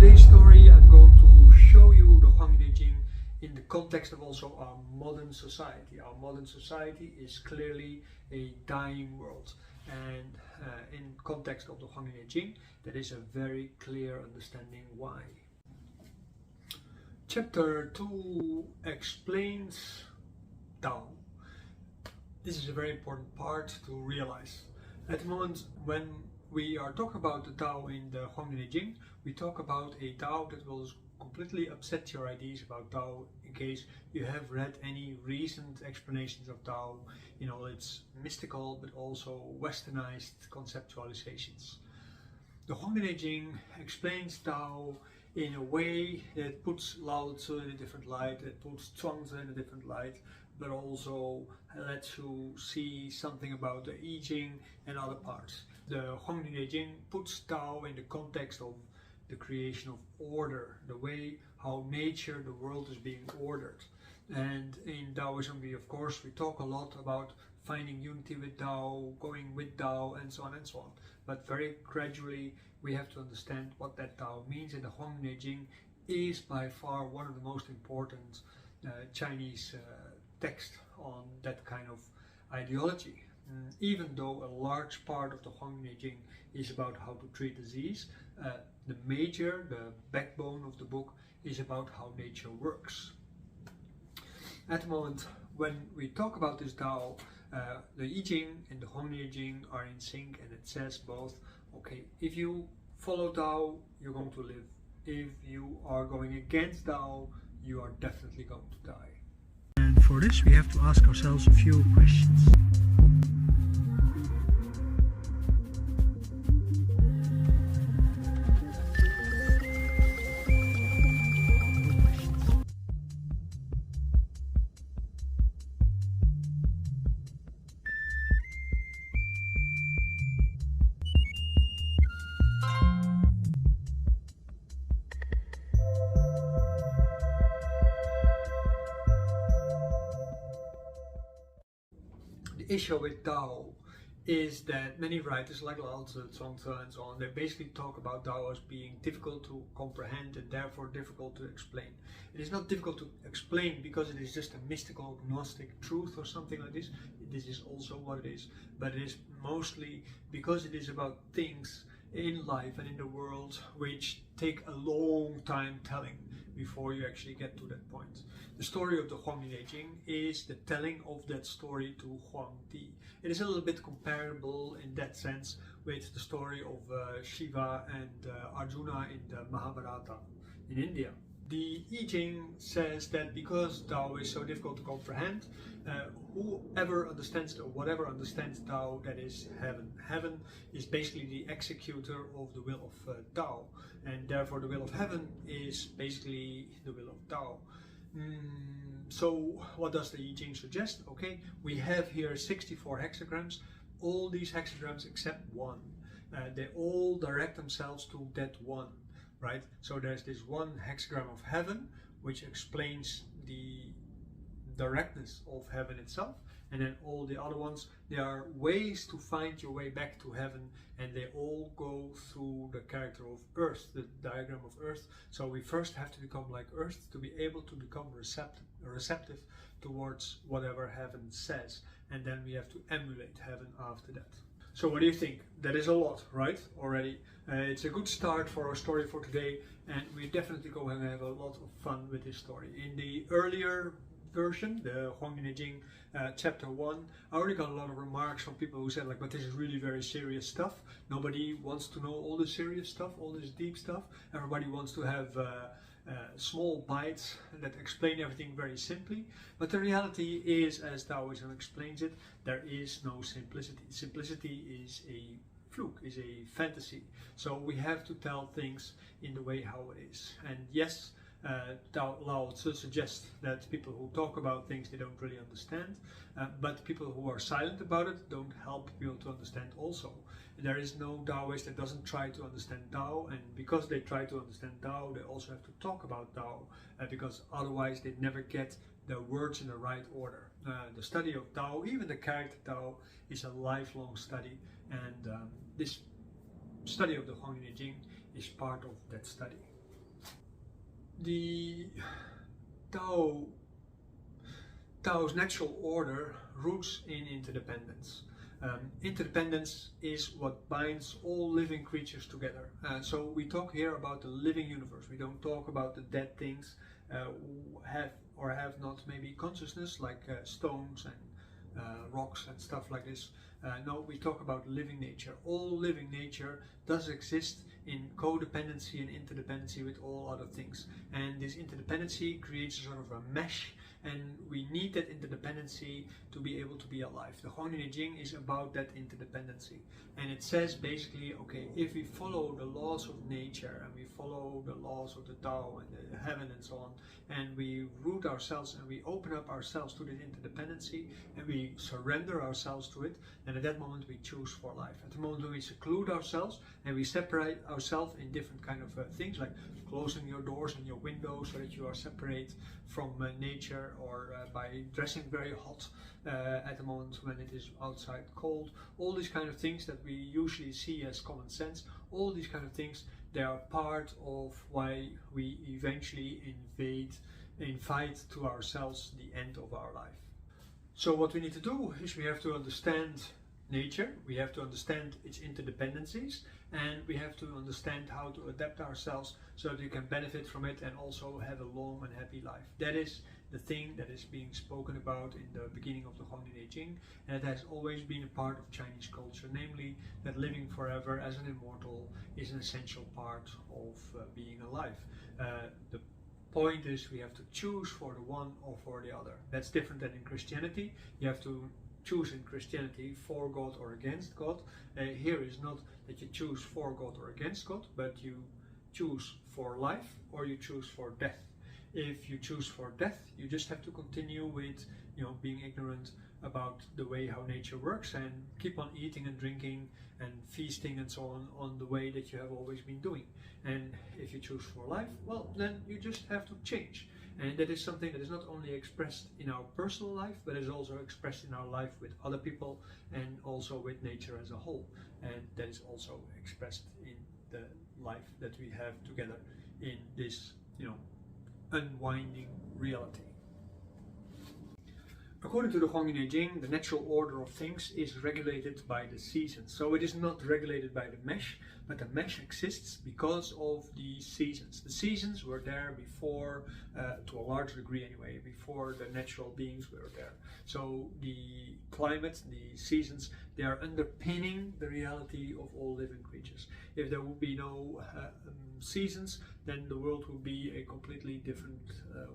today's story I'm going to show you the Huangdineijing in the context of also our modern society. Our modern society is clearly a dying world, and in context of the Huangdineijing that is a very clear understanding why. Chapter 2 explains Dao. This is a very important part to realize. At the moment when we are talking about the Dao in the Huangdineijing, we talk about a Dao that will completely upset your ideas about Dao in case you have read any recent explanations of Dao in all its mystical but also westernized conceptualizations. The Huangdineijing explains Dao in a way that puts Lao Tzu in a different light, that puts Zhuangzi in a different light, but also lets you see something about the I Ching and other parts. The Huangdineijing puts Tao in the context of the creation of order, the way how nature, the world is being ordered. And in Daoism we talk a lot about finding unity with Tao, going with Tao, and so on and so on. But very gradually we have to understand what that Tao means, and the Huangdineijing is by far one of the most important Chinese text on that kind of ideology. Even though a large part of the Huangdineijing is about how to treat disease, the backbone of the book is about how nature works. At the moment when we talk about this Tao, the I Ching and the Huangdineijing are in sync, and it says both, okay, if you follow Tao, you're going to live. If you are going against Tao, you are definitely going to die. And for this we have to ask ourselves a few questions. The issue with Tao is that many writers like Lao Tzu, Zhuangzi and so on, they basically talk about Tao as being difficult to comprehend and therefore difficult to explain. It is not difficult to explain because it is just a mystical gnostic truth or something like this. This is also what it is, but it is mostly because it is about things in life and in the world which take a long time telling before you actually get to that point. The story of the Huangdineijing is the telling of that story to Huangdi. It is a little bit comparable in that sense with the story of Shiva and Arjuna in the Mahabharata in India. The I Ching says that because Tao is so difficult to comprehend, whoever understands or whatever understands Tao, that is heaven. Heaven is basically the executor of the will of Tao, and therefore the will of heaven is basically the will of Tao. So what does the I Ching suggest? Okay, we have here 64 hexagrams. All these hexagrams except one, they all direct themselves to that one. Right? So there's this one hexagram of heaven which explains the directness of heaven itself, and then all the other ones, there are ways to find your way back to heaven, and they all go through the character of earth, the diagram of earth. So we first have to become like earth to be able to become receptive towards whatever heaven says, and then we have to emulate heaven after that. So what do you think? That is a lot, right? Already. It's a good start for our story for today, and we're definitely going to have a lot of fun with this story. In the earlier version, the Huangdineijing chapter 1, I already got a lot of remarks from people who said like, but this is really very serious stuff. Nobody wants to know all the serious stuff, all this deep stuff. Everybody wants to have small bites that explain everything very simply. But the reality is, as Daoism explains it, there is no simplicity. Simplicity is a fluke, is a fantasy. So we have to tell things in the way how it is. And yes, Lao Tzu suggests that people who talk about things they don't really understand, but people who are silent about it don't help people to understand also. There is no Daoist that doesn't try to understand Tao, and because they try to understand Tao, they also have to talk about Tao, because otherwise they never get the words in the right order. The study of Tao, even the character Tao, is a lifelong study, and this study of the Huangdineijing is part of that study. the Tao, Tao's natural order roots in interdependence. Interdependence is what binds all living creatures together. So we talk here about the living universe. We don't talk about the dead things who have or have not maybe consciousness, like stones and rocks and stuff like this. No, we talk about living nature. All living nature does exist in codependency and interdependency with all other things. And this interdependency creates a sort of a mesh, and we need that interdependency to be able to be alive. The Huangdineijing is about that interdependency. And it says basically, okay, if we follow the laws of nature and we follow the laws of the Tao and the heaven and so on, and we root ourselves and we open up ourselves to this interdependency and we surrender ourselves to it, and at that moment we choose for life. At the moment when we seclude ourselves and we separate ourselves in different kind of things, like closing your doors and your windows so that you are separate from nature, or by dressing very hot at the moment when it is outside cold, all these kind of things that we usually see as common sense, all these kind of things, they are part of why we eventually invite to ourselves the end of our life. So what we need to do is we have to understand nature, we have to understand its interdependencies, and we have to understand how to adapt ourselves so that we can benefit from it and also have a long and happy life. That is the thing that is being spoken about in the beginning of the Huangdineijing, and it has always been a part of Chinese culture, namely that living forever as an immortal is an essential part of being alive. The point is we have to choose for the one or for the other. That's different than in Christianity. You have to choose in Christianity for God or against God. Here is not that you choose for God or against God, but you choose for life or you choose for death. If you choose for death, you just have to continue with, being ignorant about the way how nature works and keep on eating and drinking and feasting and so on the way that you have always been doing. And if you choose for life, well, then you just have to change. And that is something that is not only expressed in our personal life, but is also expressed in our life with other people and also with nature as a whole. And that is also expressed in the life that we have together in this, unwinding reality. According to the Huangdineijing, the natural order of things is regulated by the seasons. So it is not regulated by the mesh, but the mesh exists because of the seasons. The seasons were there before, to a large degree anyway, before the natural beings were there. So the climate, the seasons, they are underpinning the reality of all living creatures. If there would be no seasons, then the world would be a completely different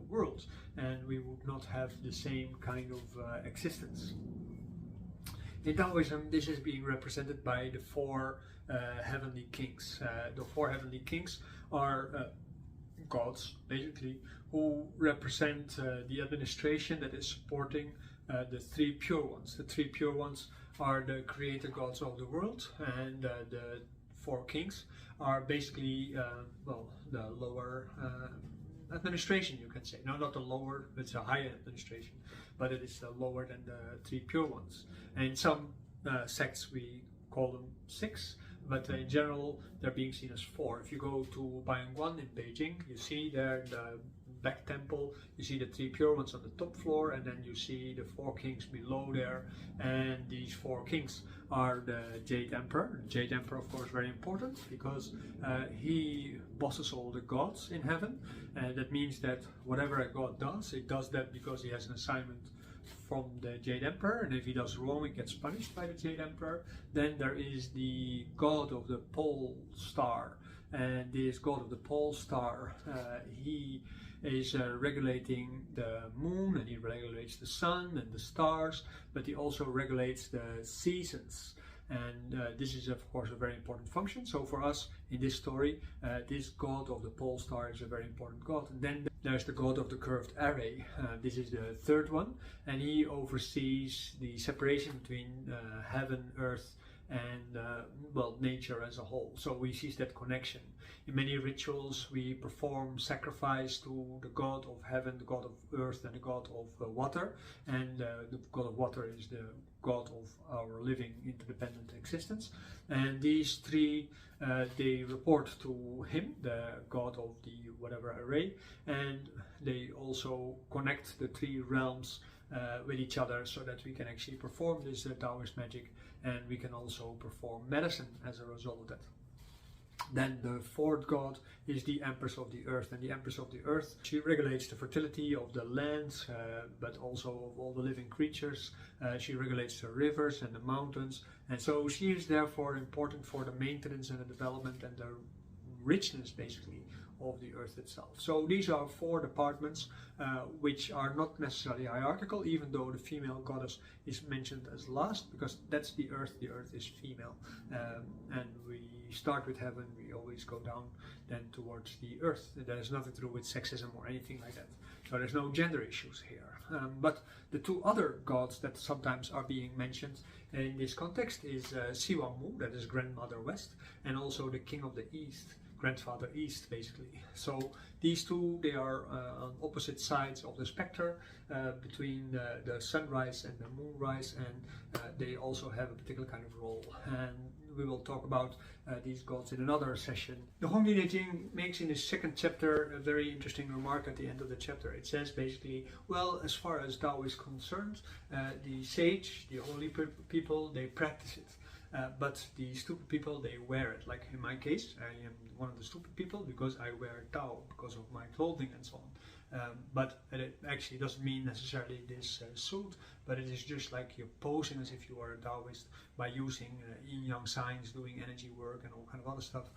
world, and we would not have the same kind of existence. In Daoism, this is being represented by the four heavenly kings. The four heavenly kings are gods, basically, who represent the administration that is supporting the three pure ones. The three pure ones are the creator gods of the world, and the four kings are basically, the lower administration, you can say. No, not the lower, it's a higher administration, but it is lower than the three pure ones. And in some sects we call them six, but in general they're being seen as four. If you go to Bayangguan in Beijing, you see there in the back temple, you see the three pure ones on the top floor, and then you see the four kings below there, and these four kings are the Jade Emperor. The Jade Emperor, of course, very important because he bosses all the gods in heaven. That means that whatever a god does, it does that because he has an assignment from the Jade Emperor, and if he does wrong, it gets punished by the Jade Emperor. Then there is the god of the pole star, and this god of the pole star, he is regulating the moon, and he regulates the sun and the stars, but he also regulates the seasons. And this is of course a very important function. So for us in this story, this god of the pole star is a very important god. And then there's the god of the curved array. This is the third one, and he oversees the separation between heaven, earth, and nature as a whole. So we see that connection. In many rituals we perform sacrifice to the god of heaven, the god of earth, and the god of water, and the god of water is the God of our living interdependent existence. And these three, they report to him, the God of the whatever array, and they also connect the three realms with each other, so that we can actually perform this Daoist magic, and we can also perform medicine as a result of that. Then the fourth god is the Empress of the Earth, and the Empress of the Earth, she regulates the fertility of the lands, but also of all the living creatures. She regulates the rivers and the mountains, and so she is therefore important for the maintenance and the development and the richness, basically, of the earth itself. So these are four departments which are not necessarily hierarchical, even though the female goddess is mentioned as last, because that's the earth is female, and we start with heaven, we always go down then towards the earth. There is nothing to do with sexism or anything like that, so there's no gender issues here. But the two other gods that sometimes are being mentioned in this context is Siwamu, that is Grandmother West, and also the King of the East, Grandfather East, basically. So these two, they are on opposite sides of the spectrum, between the sunrise and the moonrise, and they also have a particular kind of role, and we will talk about these gods in another session. The Huangdineijing makes in the second chapter a very interesting remark at the end of the chapter. It says basically, well, as far as Tao is concerned, the sage, the holy people, they practice it. But the stupid people, they wear it. Like in my case, I am one of the stupid people because I wear Tao because of my clothing and so on. But it actually doesn't mean necessarily this suit, but it is just like you're posing as if you are a Daoist by using yin-yang signs, doing energy work and all kind of other stuff,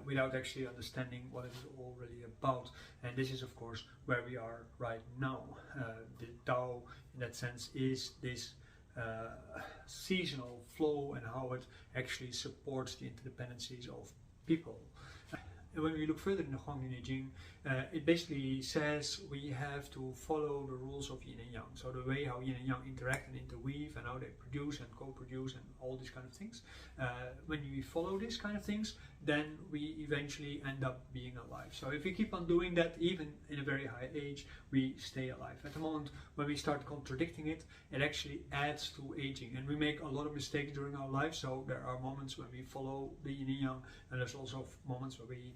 without actually understanding what it is all really about. And this is, of course, where we are right now. The Tao, in that sense, is this seasonal flow, and how it actually supports the interdependencies of people. And when we look further in the Huangdineijing, it basically says we have to follow the rules of yin and yang. So the way how yin and yang interact and interweave, and how they produce and co-produce and all these kind of things. When we follow these kind of things, then we eventually end up being alive. So if we keep on doing that, even in a very high age, we stay alive. At the moment when we start contradicting it, it actually adds to aging, and we make a lot of mistakes during our life. So there are moments when we follow the yin and yang, and there's also moments where we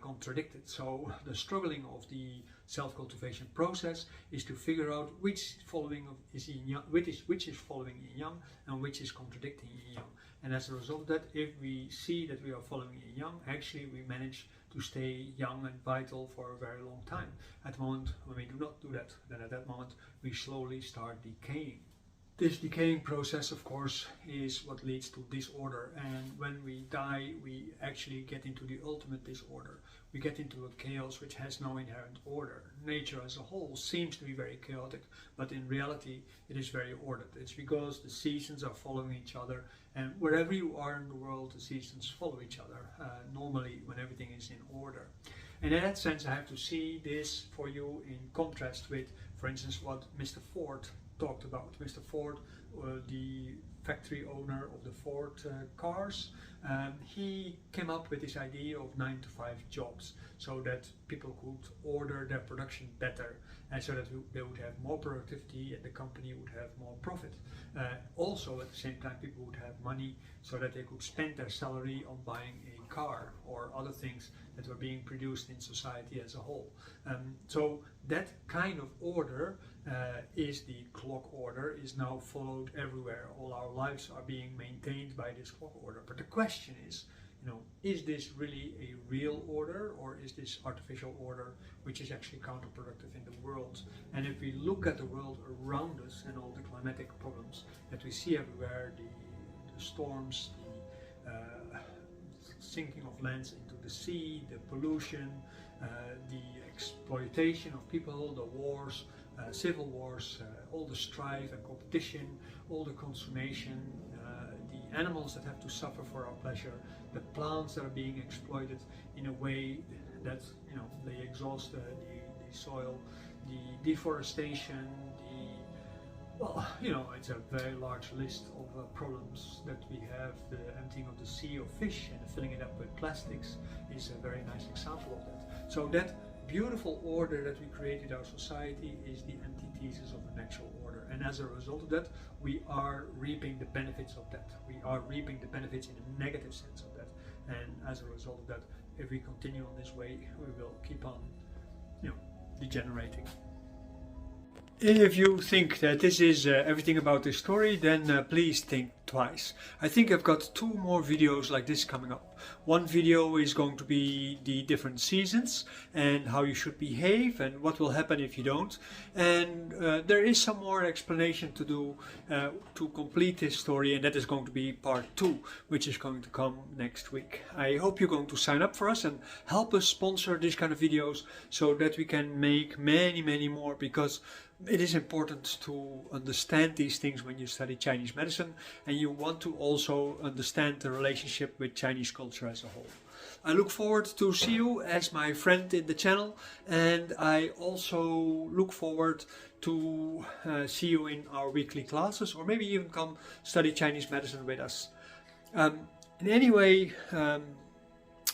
contradict it. So the struggling of the self-cultivation process is to figure out which following is yin yang, which is following yin yang, and which is contradicting yin yang. And as a result of that, if we see that we are following yin yang, actually we manage to stay young and vital for a very long time. At the moment when we do not do that, then at that moment we slowly start decaying. This decaying process, of course, is what leads to disorder, and when we die, we actually get into the ultimate disorder. We get into a chaos which has no inherent order. Nature as a whole seems to be very chaotic, but in reality it is very ordered. It's because the seasons are following each other, and wherever you are in the world, the seasons follow each other, normally when everything is in order. And in that sense, I have to see this for you in contrast with, for instance, what Mr. Ford talked about. Mr. Ford, the factory owner of the Ford cars, he came up with this idea of 9-to-5 jobs, so that people could order their production better, and so that they would have more productivity and the company would have more profit. Also, at the same time, people would have money so that they could spend their salary on buying a car or other things that were being produced in society as a whole. So that kind of order is the clock order, is now followed everywhere. All our lives are being maintained by this clock order. But the question is, is this really a real order, or is this artificial order which is actually counterproductive in the world? And if we look at the world around us and all the climatic problems that we see everywhere, the storms, the sinking of lands into the sea, the pollution, the exploitation of people, the wars, civil wars, all the strife and competition, all the consummation, the animals that have to suffer for our pleasure, the plants that are being exploited in a way that they exhaust the soil, the deforestation, it's a very large list of problems that we have. The emptying of the sea of fish and filling it up with plastics is a very nice example of that. So that beautiful order that we created our society is the antithesis of the natural order, and as a result of that we are reaping the benefits of that. We are reaping the benefits in a negative sense of that, and as a result of that, if we continue on this way, we will keep on, degenerating. If you think that this is everything about this story, then please think twice. I think I've got 2 more videos like this coming up. One video is going to be the different seasons and how you should behave and what will happen if you don't. And there is some more explanation to do to complete this story, and that is going to be part 2, which is going to come next week. I hope you're going to sign up for us and help us sponsor these kind of videos so that we can make many more, because it is important to understand these things when you study Chinese medicine, and you want to also understand the relationship with Chinese culture as a whole. I look forward to see you as my friend in the channel, and I also look forward to see you in our weekly classes, or maybe even come study Chinese medicine with us. In any way,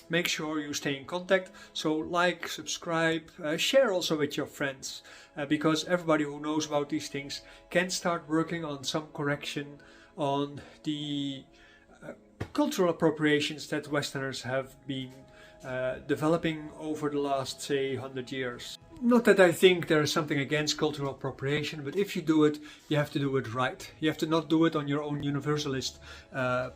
make sure you stay in contact, so like, subscribe, share also with your friends, because everybody who knows about these things can start working on some correction on the cultural appropriations that Westerners have been developing over the last, say, 100 years. Not that I think there is something against cultural appropriation, but if you do it, you have to do it right. You have to not do it on your own universalist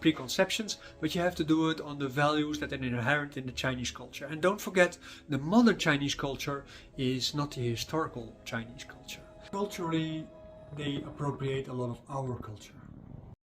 preconceptions, but you have to do it on the values that are inherent in the Chinese culture. And don't forget, the modern Chinese culture is not the historical Chinese culture. Culturally, they appropriate a lot of our culture.